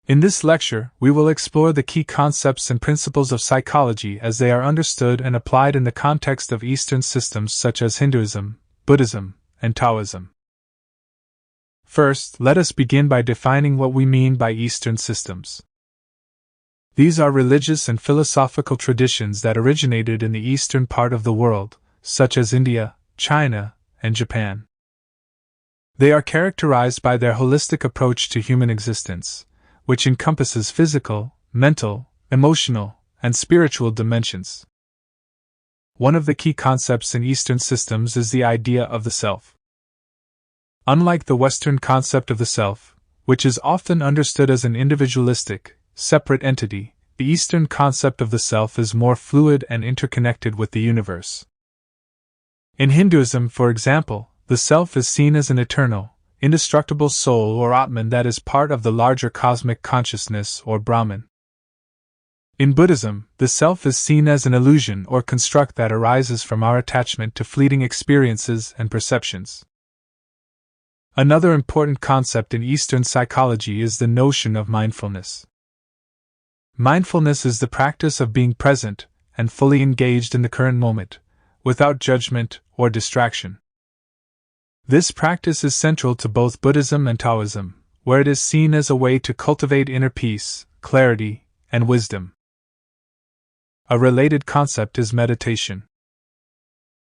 In this lecture, we will explore the key concepts and principles of psychology as they are understood and applied in the context of Eastern systems such as Hinduism, Buddhism, and Taoism. First, let us begin by defining what we mean by Eastern systems. These are religious and philosophical traditions that originated in the eastern part of the world, such as India, China, and Japan. They are characterized by their holistic approach to human existence, which encompasses physical, mental, emotional, and spiritual dimensions. One of the key concepts in Eastern systems is the idea of the self. Unlike the Western concept of the self, which is often understood as an individualistic, separate entity, the Eastern concept of the self is more fluid and interconnected with the universe. In Hinduism, for example, the self is seen as an eternal, indestructible soul or Atman that is part of the larger cosmic consciousness or Brahman. In Buddhism, the self is seen as an illusion or construct that arises from our attachment to fleeting experiences and perceptions. Another important concept in Eastern psychology is the notion of mindfulness. Mindfulness is the practice of being present and fully engaged in the current moment, without judgment or distraction. This practice is central to both Buddhism and Taoism, where it is seen as a way to cultivate inner peace, clarity, and wisdom. A related concept is meditation.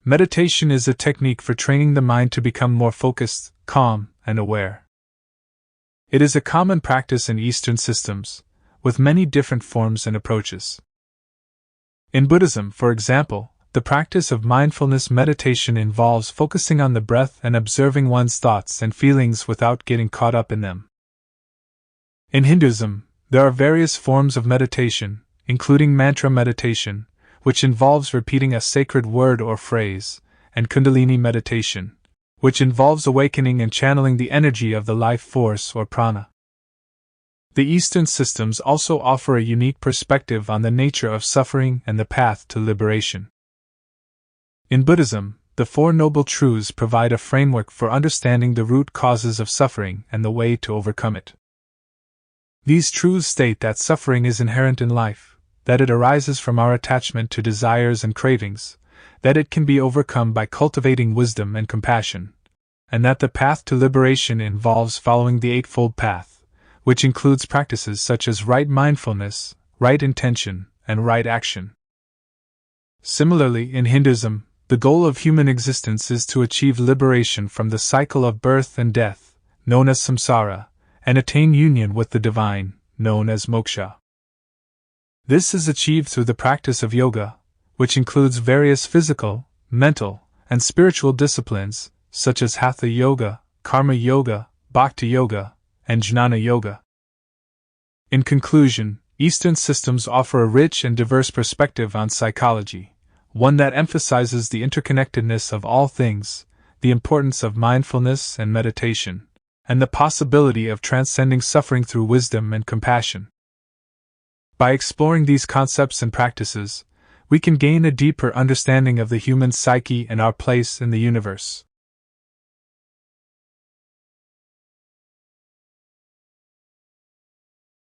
Meditation is a technique for training the mind to become more focused, calm, and aware. It is a common practice in Eastern systems, with many different forms and approaches. In Buddhism, for example, the practice of mindfulness meditation involves focusing on the breath and observing one's thoughts and feelings without getting caught up in them. In Hinduism, there are various forms of meditation, including mantra meditation, which involves repeating a sacred word or phrase, and Kundalini meditation, which involves awakening and channeling the energy of the life force or prana. The Eastern systems also offer a unique perspective on the nature of suffering and the path to liberation. In Buddhism, the Four Noble Truths provide a framework for understanding the root causes of suffering and the way to overcome it. These truths state that suffering is inherent in life, that it arises from our attachment to desires and cravings, that it can be overcome by cultivating wisdom and compassion, and that the path to liberation involves following the Eightfold Path, which includes practices such as right mindfulness, right intention, and right action. Similarly, in Hinduism, the goal of human existence is to achieve liberation from the cycle of birth and death, known as samsara, and attain union with the divine, known as moksha. This is achieved through the practice of yoga, which includes various physical, mental, and spiritual disciplines, such as Hatha Yoga, Karma Yoga, Bhakti Yoga, and Jnana Yoga. In conclusion, Eastern systems offer a rich and diverse perspective on psychology, one that emphasizes the interconnectedness of all things, the importance of mindfulness and meditation, and the possibility of transcending suffering through wisdom and compassion. By exploring these concepts and practices, we can gain a deeper understanding of the human psyche and our place in the universe.